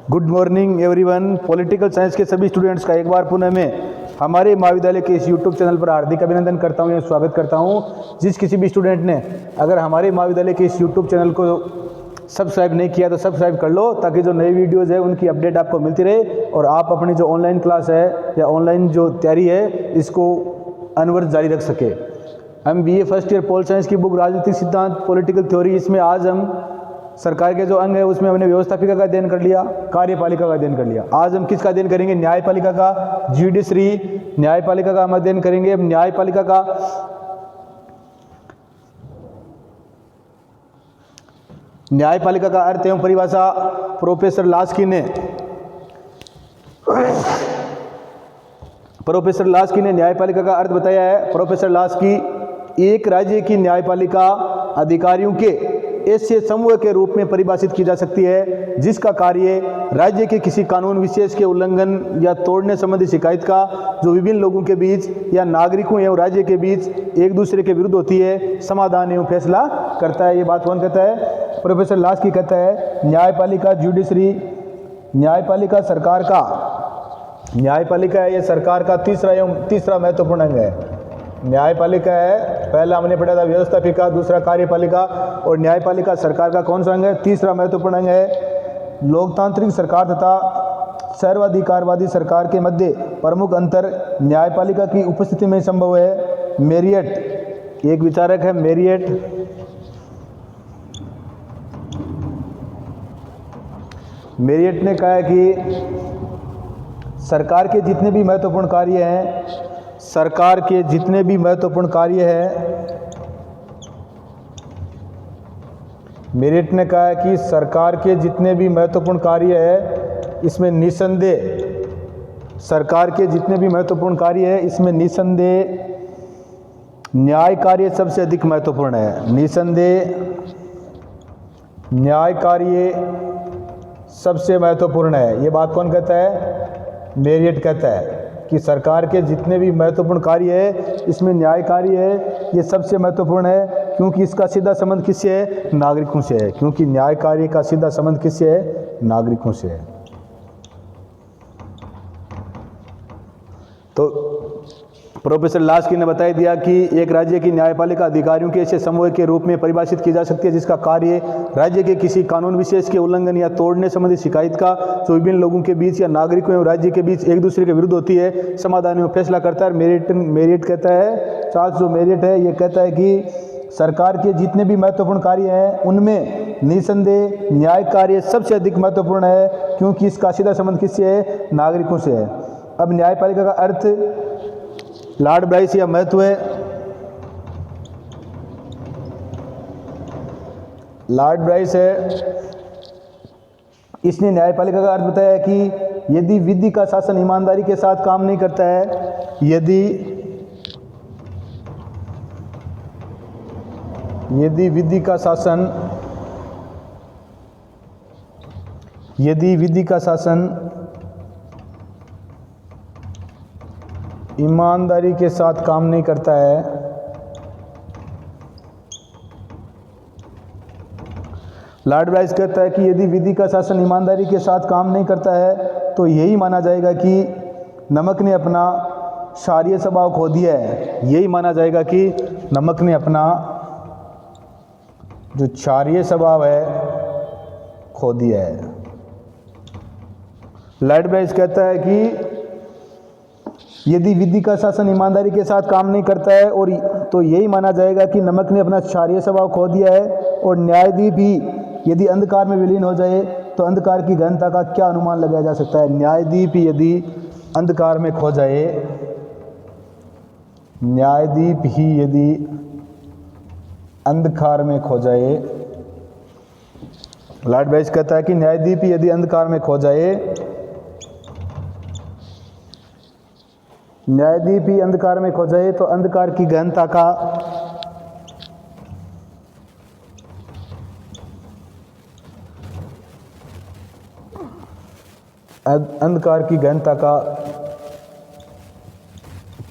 Good morning everyone. Political science के सभी students का एक बार पुनः मैं हमारे महाविद्यालय के इस यूट्यूब चैनल पर हार्दिक अभिनंदन करता हूं या स्वागत करता हूं। जिस किसी भी स्टूडेंट ने अगर हमारे महाविद्यालय के इस यूट्यूब चैनल को सब्सक्राइब नहीं किया तो सब्सक्राइब कर लो, ताकि जो नई वीडियोज़ है उनकी अपडेट आपको मिलती रहे और आप अपनी जो ऑनलाइन क्लास है या ऑनलाइन जो तैयारी है इसको अनवरत जारी रख सके। हम BA first year pol science की बुक राजनीतिक सिद्धांत पॉलिटिकल थ्योरी, इसमें आज हम सरकार के जो अंग है उसमें हमने व्यवस्थापिका का अध्ययन कर लिया, कार्यपालिका का अध्ययन कर लिया। आज हम किसका अध्ययन करेंगे? न्यायपालिका का, जुडिशरी न्यायपालिका का हम अध्ययन करेंगे। अब न्यायपालिका का अर्थ एवं परिभाषा प्रोफेसर लास्की ने न्यायपालिका का अर्थ बताया है। प्रोफेसर लास्की, एक राज्य की न्यायपालिका अधिकारियों के ऐसे समूह के रूप में परिभाषित की जा सकती है जिसका कार्य राज्य के किसी कानून विशेष के उल्लंघन या तोड़ने संबंधी शिकायत का जो विभिन्न लोगों के बीच या नागरिकों एवं राज्य के बीच एक दूसरे के विरुद्ध होती है, समाधान एवं फैसला करता है। ये बात कौन कहता है? प्रोफेसर लास्की कहता है। न्यायपालिका, जुडिशरी, न्यायपालिका सरकार का, न्यायपालिका है ये सरकार का तीसरा महत्वपूर्ण अंग है। न्यायपालिका है, पहला हमने पढ़ा था व्यवस्थापिका, दूसरा कार्यपालिका, और न्यायपालिका सरकार का कौन सा अंग है? तीसरा महत्वपूर्ण अंग है। लोकतांत्रिक सरकार तथा सर्वाधिकारवादी सरकार के मध्य प्रमुख अंतर न्यायपालिका की उपस्थिति में संभव है। मेरियट, एक विचारक है मेरियट, मेरियट ने कहा है कि सरकार के जितने भी महत्वपूर्ण कार्य हैं, सरकार के जितने भी महत्वपूर्ण कार्य हैं, मेरिट ने कहा है कि सरकार के जितने भी महत्वपूर्ण कार्य है इसमें निसंदेह, सरकार के जितने भी महत्वपूर्ण कार्य है इसमें निसंदेह न्याय कार्य सबसे अधिक महत्वपूर्ण है। निसंदेह न्याय कार्य सबसे महत्वपूर्ण है। ये बात कौन कहता है? मेरियट कहता है कि सरकार के जितने भी महत्वपूर्ण कार्य है इसमें न्याय कार्य है ये सबसे महत्वपूर्ण है, क्योंकि इसका सीधा संबंध किससे है? नागरिकों से है। क्योंकि न्याय कार्य का सीधा संबंध किससे है? नागरिकों से है। तो प्रोफेसर लास्की ने बता दिया कि एक राज्य की न्यायपालिका अधिकारियों के ऐसे समूह के रूप में परिभाषित की जा सकती है जिसका कार्य राज्य के किसी कानून विशेष के उल्लंघन या तोड़ने संबंधी शिकायत का जो विभिन्न लोगों के बीच या नागरिकों एवं राज्य के बीच एक दूसरे के विरुद्ध होती है, समाधान में फैसला करता है। मेरिट कहता है, चार्ल्स जो मेरिट है ये कहता है कि सरकार के जितने भी महत्वपूर्ण कार्य हैं उनमें निसंदेह न्याय कार्य सबसे अधिक महत्वपूर्ण है, क्योंकि इसका सीधा संबंध किससे है? नागरिकों से है। अब न्यायपालिका का अर्थ लॉर्ड ब्राइस या महत्व है। लॉर्ड ब्राइस है, इसने न्यायपालिका का अर्थ बताया है कि यदि विधि का शासन ईमानदारी के साथ काम नहीं करता है, यदि विधि का शासन ईमानदारी के साथ काम नहीं करता है, लॉर्ड ब्राइस कहता है कि यदि विधि का शासन ईमानदारी के साथ काम नहीं करता है तो यही माना जाएगा कि नमक ने अपना क्षारीय स्वभाव खो दिया है। यही माना जाएगा कि नमक ने अपना जो क्षारीय स्वभाव है खो दिया है। लॉर्ड ब्राइस कहता है कि यदि विधि का शासन ईमानदारी के साथ काम नहीं करता है और तो यही माना जाएगा कि नमक ने अपना क्षारीय स्वभाव खो दिया है। और न्यायाधीश भी यदि अंधकार में विलीन हो जाए तो अंधकार की गहनता का क्या अनुमान लगाया जा सकता है? न्यायाधीश भी यदि अंधकार में खो जाए, न्यायाधीश ही यदि अंधकार में खो जाए, लॉर्ड ब्राइस कहता है कि न्यायाधीश भी यदि अंधकार में खो जाए, न्यायाधीश भी अंधकार में खो जाए तो अंधकार की गहनता का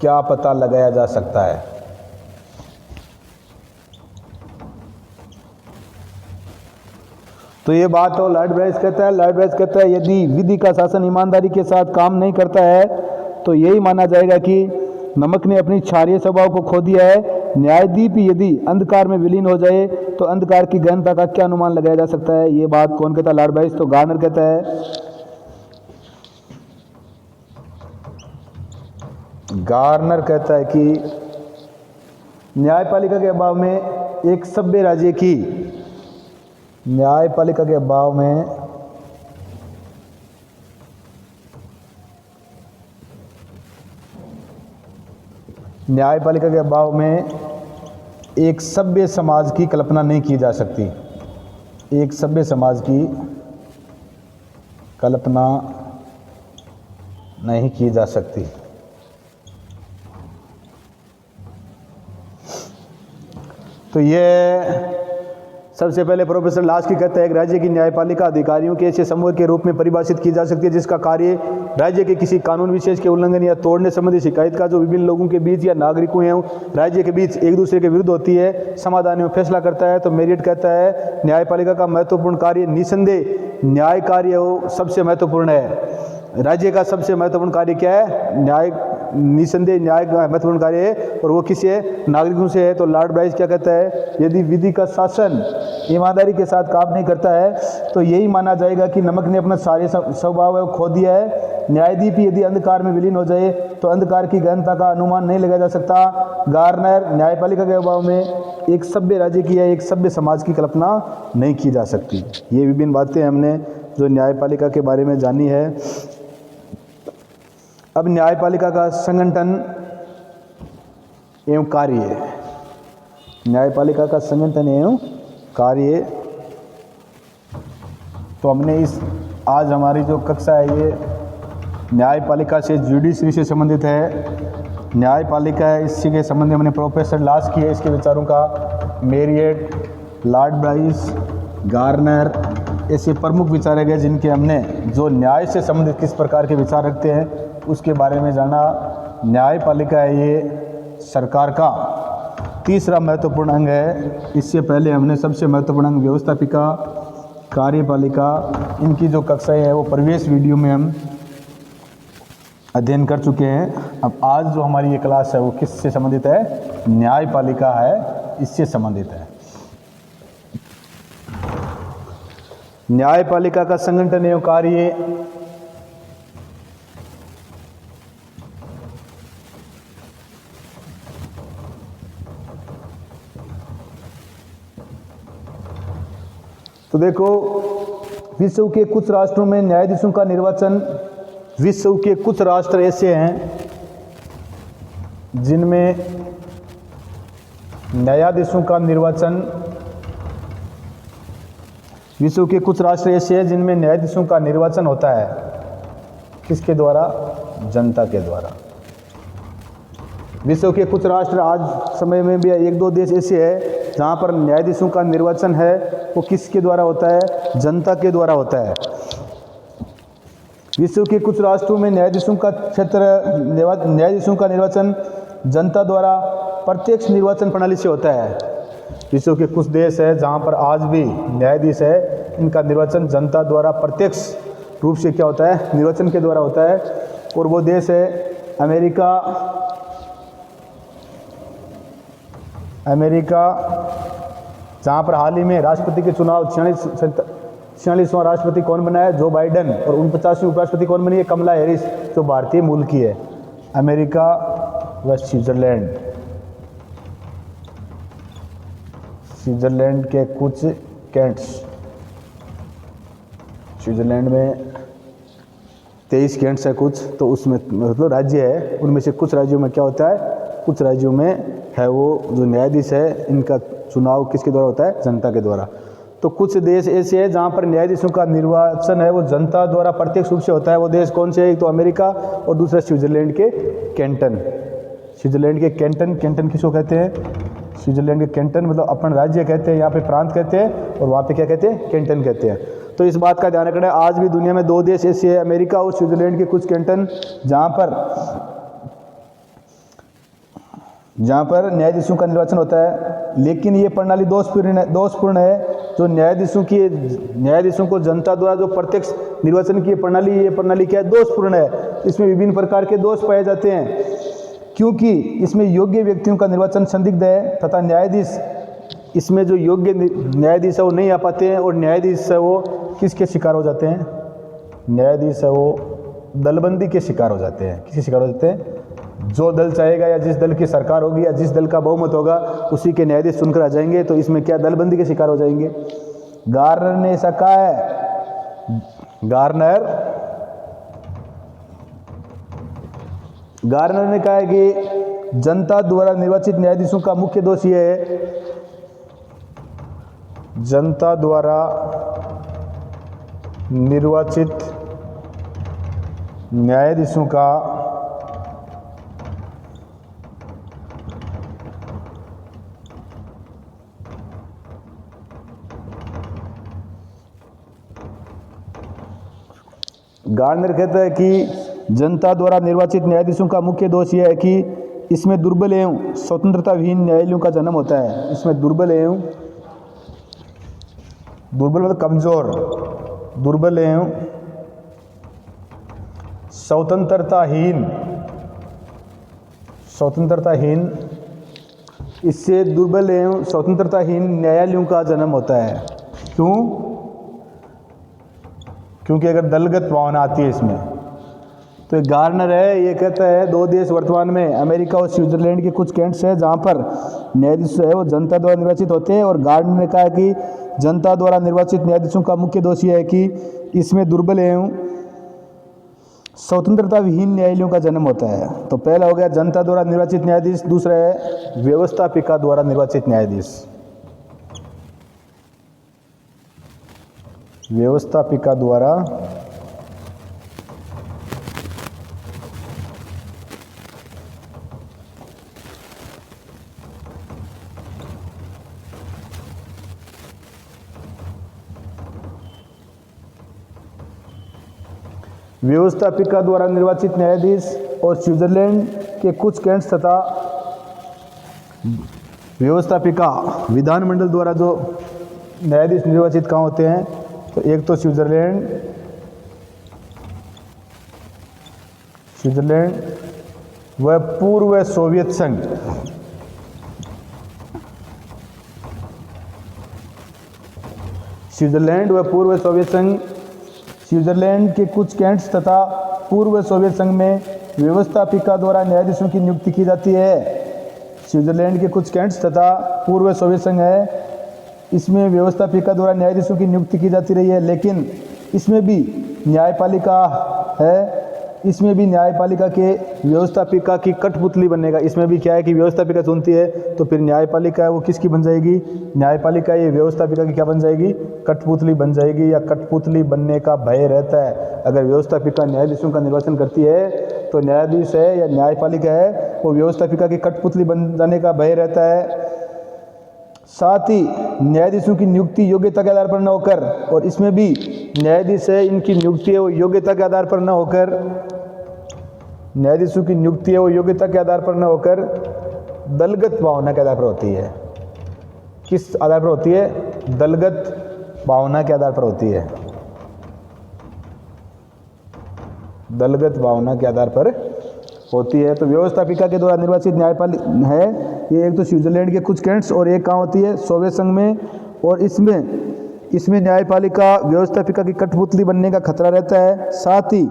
क्या पता लगाया जा सकता है? तो ये बात तो लॉर्ड ब्राइस कहता है यदि विधि का शासन ईमानदारी के साथ काम नहीं करता है तो यही माना जाएगा कि नमक ने अपनी क्षारीय स्वभाव को खो दिया है। न्यायदीप यदि अंधकार में विलीन हो जाए तो अंधकार की गहनता का क्या अनुमान लगाया जा सकता है। ये बात कौन कहता है? Lord Bryce. तो गार्नर कहता है, गार्नर कहता है कि न्यायपालिका के अभाव में एक सभ्य राज्य की, न्यायपालिका के अभाव में न्यायपालिका के अभाव में एक सभ्य समाज की कल्पना नहीं की जा सकती। एक सभ्य समाज की कल्पना नहीं की जा सकती। तो ये सबसे पहले प्रोफेसर लास्की कहता है एक राज्य की न्यायपालिका अधिकारियों के ऐसे समूह के रूप में परिभाषित की जा सकती है जिसका कार्य राज्य के किसी कानून विशेष के उल्लंघन या तोड़ने संबंधी शिकायत का जो विभिन्न लोगों के बीच या नागरिकों या राज्य के बीच एक दूसरे के विरुद्ध होती है समाधान में फैसला करता है। तो मेरिट कहता है न्यायपालिका का महत्वपूर्ण कार्य निसंदेह न्याय कार्य सबसे महत्वपूर्ण है। राज्य का सबसे महत्वपूर्ण कार्य क्या है? न्याय, निसंदेह न्याय का महत्वपूर्ण कार्य है और वो किसी नागरिकों से है। तो लॉर्ड ब्राइस क्या कहता है? यदि विधि का शासन ईमानदारी के साथ काम नहीं करता है तो यही माना जाएगा कि नमक ने अपना सारे स्वभाव खो दिया है। न्यायदीप यदि अंधकार में विलीन हो जाए तो अंधकार की गहनता का अनुमान नहीं लगाया जा सकता। गार्नर, न्यायपालिका के अभाव में एक सभ्य राज्य की या एक सभ्य समाज की कल्पना नहीं की जा सकती। ये विभिन्न बातें हमने जो न्यायपालिका के बारे में जानी है। अब न्यायपालिका का संगठन एवं कार्य, न्यायपालिका का संगठन एवं कार्य। तो हमने इस आज हमारी जो कक्षा है ये न्यायपालिका से जुडिशरी से संबंधित है। न्यायपालिका है, इसी के संबंध में हमने प्रोफेसर लास्की है इसके विचारों का, मेरियट, लॉर्ड ब्राइस, गार्नर ऐसे प्रमुख विचारे गए जिनके हमने जो न्याय से संबंधित किस प्रकार के विचार रखते हैं उसके बारे में जाना। न्यायपालिका है ये सरकार का तीसरा महत्वपूर्ण अंग है। इससे पहले हमने सबसे महत्वपूर्ण अंग व्यवस्थापिका, कार्यपालिका, इनकी जो कक्षाएं है वो प्रवेश वीडियो में हम अध्ययन कर चुके हैं। अब आज जो हमारी ये क्लास है वो किससे संबंधित है? न्यायपालिका है, इससे संबंधित है। न्यायपालिका का संगठन एवं कार्य। तो देखो, विश्व के कुछ राष्ट्रों में न्यायाधीशों का निर्वाचन, विश्व के कुछ राष्ट्र ऐसे हैं जिनमें न्यायाधीशों का निर्वाचन, विश्व के कुछ राष्ट्र ऐसे हैं जिनमें न्यायाधीशों का निर्वाचन होता है। किसके द्वारा? जनता के द्वारा। विश्व के कुछ राष्ट्र आज समय में भी एक दो देश ऐसे हैं जहाँ पर न्यायाधीशों का निर्वाचन है वो किसके द्वारा होता है? जनता के द्वारा होता है। विश्व के कुछ राष्ट्रों में न्यायाधीशों का निर्वाचन जनता द्वारा प्रत्यक्ष निर्वाचन प्रणाली से होता है। विश्व के कुछ देश है जहाँ पर आज भी न्यायाधीश है, इनका निर्वाचन जनता द्वारा प्रत्यक्ष रूप से क्या होता है? निर्वाचन के द्वारा होता है। और वो देश है अमेरिका, जहाँ पर हाल ही में राष्ट्रपति के चुनाव 46वां राष्ट्रपति कौन बना है? Joe Biden. और 49वीं उपराष्ट्रपति कौन बनी है? कमला हैरिस, जो भारतीय मूल की है। अमेरिका व स्विट्जरलैंड, स्विट्जरलैंड के कुछ कैंट्स, स्विट्जरलैंड में 23 कैंट्स है कुछ, तो उसमें मतलब राज्य है, उनमें से कुछ राज्यों में क्या होता है? कुछ राज्यों में है वो जो न्यायाधीश है इनका चुनाव किसके द्वारा होता है? जनता के द्वारा। तो कुछ देश ऐसे हैं जहाँ पर न्यायाधीशों का निर्वाचन है वो जनता द्वारा प्रत्यक्ष रूप से होता है। वो देश कौन से है? एक तो अमेरिका और दूसरा स्विट्जरलैंड के कैंटन। स्विट्जरलैंड के कैंटन, कैंटन किसको कहते हैं? स्विट्जरलैंड के कैंटन मतलब अपन राज्य कहते हैं, यहाँ पे प्रांत कहते हैं, और वहाँ पे क्या कहते हैं? कैंटन कहते हैं। तो इस बात का ध्यान रखना है, आज भी दुनिया में दो देश ऐसे हैं, अमेरिका और स्विट्जरलैंड के कुछ कैंटन, जहाँ पर न्यायाधीशों का निर्वाचन होता है। लेकिन ये प्रणाली दोषपूर्ण है जो न्यायाधीशों को जनता द्वारा जो प्रत्यक्ष निर्वाचन की प्रणाली, ये प्रणाली क्या है, दोषपूर्ण है। इसमें विभिन्न प्रकार के दोष पाए जाते हैं, क्योंकि इसमें योग्य व्यक्तियों का निर्वाचन संदिग्ध है तथा न्यायाधीश, इसमें जो योग्य न्यायाधीश है वो नहीं आ पाते हैं, और न्यायाधीश है वो किसके शिकार हो जाते हैं, न्यायाधीश है वो दलबंदी के शिकार हो जाते हैं। किसके शिकार हो जाते हैं, जो दल चाहेगा या जिस दल की सरकार होगी या जिस दल का बहुमत होगा उसी के न्यायाधीश चुनकर आ जाएंगे, तो इसमें क्या दलबंदी के शिकार हो जाएंगे। गार्नर ने ऐसा कहा है, गार्नर ने कहा है कि जनता द्वारा निर्वाचित न्यायाधीशों का मुख्य दोष यह है, जनता द्वारा निर्वाचित न्यायाधीशों का गार्नर कहता है कि जनता द्वारा निर्वाचित न्यायाधीशों का मुख्य दोष यह है कि इसमें दुर्बल एवं स्वतंत्रता विहीन न्यायालयों का जन्म होता है। इसमें दुर्बल मतलब कमजोर, दुर्बल एवं स्वतंत्रताहीन, इससे दुर्बल एवं स्वतंत्रताहीन न्यायालयों का जन्म होता है। क्यों? क्योंकि अगर दलगत भावना आती है इसमें, तो एक गार्नर है, ये कहता है 2 देश वर्तमान में अमेरिका और स्विट्जरलैंड के कुछ कैंट्स हैं जहाँ पर न्यायाधीश है वो जनता द्वारा निर्वाचित होते हैं, और गार्नर ने कहा है कि जनता द्वारा निर्वाचित न्यायाधीशों का मुख्य दोष यह है कि इसमें दुर्बल एवं स्वतंत्रता विहीन न्यायालयों का जन्म होता है। तो पहला हो गया जनता द्वारा निर्वाचित न्यायाधीश, दूसरा है व्यवस्थापिका द्वारा निर्वाचित न्यायाधीश। व्यवस्थापिका द्वारा निर्वाचित न्यायाधीश और स्विट्जरलैंड के कुछ कैंट्स तथा व्यवस्थापिका विधानमंडल द्वारा जो न्यायाधीश निर्वाचित कहाँ होते हैं, तो एक तो स्विट्जरलैंड व पूर्व सोवियत संघ, स्विट्जरलैंड व पूर्व सोवियत संघ, स्विट्जरलैंड के कुछ कैंट्स तथा पूर्व सोवियत संघ में व्यवस्थापिका द्वारा न्यायाधीशों की नियुक्ति की जाती है। स्विट्जरलैंड के कुछ कैंट्स तथा पूर्व सोवियत संघ है, इसमें व्यवस्थापिका द्वारा न्यायाधीशों की नियुक्ति की जाती रही है, लेकिन इसमें भी न्यायपालिका है, इसमें भी न्यायपालिका के व्यवस्थापिका की कठपुतली बनेगा। इसमें भी क्या है कि व्यवस्थापिका चुनती है, तो फिर न्यायपालिका है वो किसकी बन जाएगी, न्यायपालिका ये व्यवस्थापिका की क्या बन जाएगी, कठपुतली बन जाएगी, या कठपुतली बनने का भय रहता है। अगर व्यवस्थापिका न्यायाधीशों का निर्वाचन करती है तो न्यायाधीश है या न्यायपालिका है वो व्यवस्थापिका की कठपुतली बन जाने का भय रहता है। साथ ही न्यायाधीशों की नियुक्ति योग्यता के आधार पर न होकर, और इसमें भी न्यायाधीश है इनकी नियुक्ति है वो योग्यता के आधार पर न होकर, न्यायाधीशों की नियुक्ति है वो योग्यता के आधार पर न होकर दलगत भावना के आधार पर होती है। किस आधार पर होती है, दलगत भावना के आधार पर होती है, दलगत भावना के आधार पर होती है। तो व्यवस्थापिका के द्वारा निर्वाचित न्यायपालिका है ये एक तो स्विट्जरलैंड के कुछ कैंट्स और एक कहाँ होती है, सोवियत संघ में, और इसमें न्यायपालिका व्यवस्थापिका की कठपुतली बनने का खतरा रहता है। साथ ही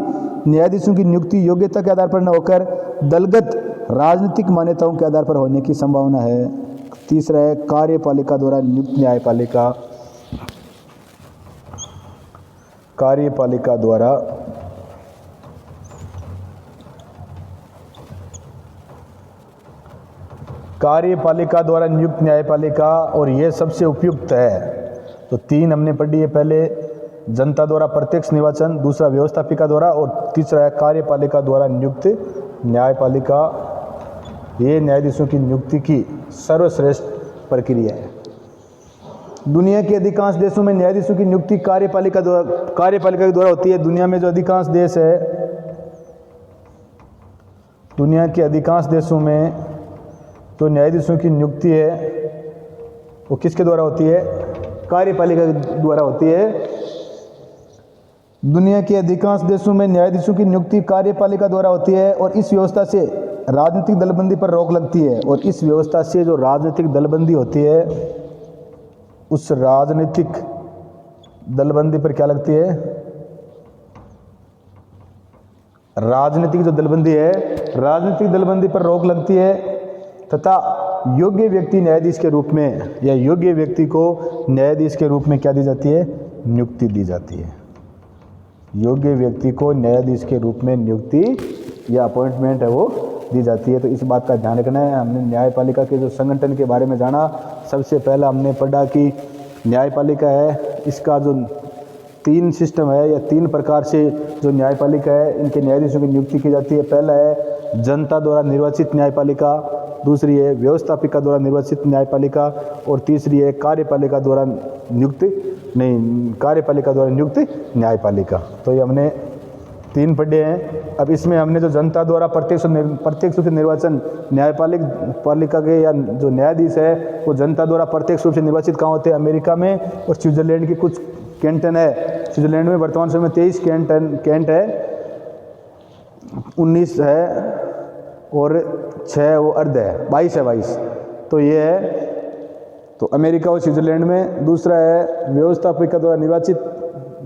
न्यायाधीशों की नियुक्ति योग्यता के आधार पर न होकर दलगत राजनीतिक मान्यताओं के आधार पर होने की संभावना है। तीसरा है कार्यपालिका द्वारा नियुक्त न्यायपालिका, कार्यपालिका द्वारा नियुक्त न्यायपालिका, और यह सबसे उपयुक्त है। तो 3 हमने पढ़ी है, पहले जनता द्वारा प्रत्यक्ष निर्वाचन, दूसरा व्यवस्थापिका द्वारा, और तीसरा है कार्यपालिका द्वारा नियुक्त न्यायपालिका। ये न्यायाधीशों की नियुक्ति की सर्वश्रेष्ठ प्रक्रिया है। दुनिया के अधिकांश देशों में न्यायाधीशों की नियुक्ति कार्यपालिका के द्वारा होती है। दुनिया में जो अधिकांश देश है, दुनिया के अधिकांश देशों में तो न्यायाधीशों की नियुक्ति है वो किसके द्वारा होती है, कार्यपालिका द्वारा होती है। दुनिया के अधिकांश देशों में न्यायाधीशों की नियुक्ति कार्यपालिका द्वारा होती है और इस व्यवस्था से राजनीतिक दलबंदी पर रोक लगती है। और इस व्यवस्था से जो राजनीतिक दलबंदी होती है, उस राजनीतिक दलबंदी पर क्या लगती है? राजनीतिक जो दलबंदी है, राजनीतिक दलबंदी पर रोक लगती है तथा योग्य व्यक्ति न्यायाधीश के रूप में या योग्य व्यक्ति को न्यायाधीश के रूप में क्या दी जाती है? नियुक्ति दी जाती है। योग्य व्यक्ति को न्यायाधीश के रूप में नियुक्ति या अपॉइंटमेंट है वो दी जाती है। तो इस बात का ध्यान रखना है। हमने न्यायपालिका के जो संगठन के बारे में जाना, सबसे पहला हमने पढ़ा कि न्यायपालिका है, इसका जो 3 सिस्टम है या 3 प्रकार से जो न्यायपालिका है, इनके न्यायाधीशों की नियुक्ति की जाती है। पहला है जनता द्वारा निर्वाचित न्यायपालिका, दूसरी है व्यवस्थापिका द्वारा निर्वाचित न्यायपालिका और तीसरी है कार्यपालिका द्वारा नियुक्त न्यायपालिका। तो ये हमने 3 पढ़े हैं। अब इसमें हमने जो जनता द्वारा प्रत्यक्ष रूप से निर्वाचन न्यायपालिका के या जो न्यायाधीश है वो जनता द्वारा प्रत्यक्ष रूप से निर्वाचित कहाँ होते हैं? अमेरिका में और स्विट्जरलैंड की कुछ कैंटन है। स्विट्जरलैंड में वर्तमान समय में 23 कैंट है, 19 है और 6 वो अर्ध है, 22 है 22। तो ये है तो अमेरिका और स्विट्जरलैंड में। दूसरा है व्यवस्थापिका द्वारा निर्वाचित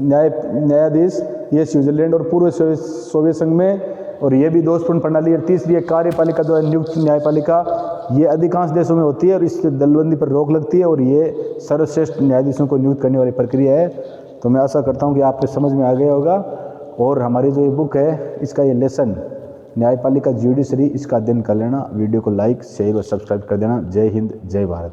न्यायाधीश, ये स्विट्जरलैंड और पूर्व सोवियत संघ में, और ये भी दोषपूर्ण प्रणाली है। तीसरी है कार्यपालिका द्वारा नियुक्त न्यायपालिका, ये अधिकांश देशों में होती है और इससे दलबंदी पर रोक लगती है और ये सर्वश्रेष्ठ न्यायाधीशों को नियुक्त करने वाली प्रक्रिया है। तो मैं आशा करता हूँ कि आपके समझ में आ गया होगा। और हमारी जो ये बुक है, इसका ये लेसन न्यायपालिका जुडिशरी, इसका अध्ययन कर लेना। वीडियो को लाइक, शेयर और सब्सक्राइब कर देना। जय हिंद, जय भारत।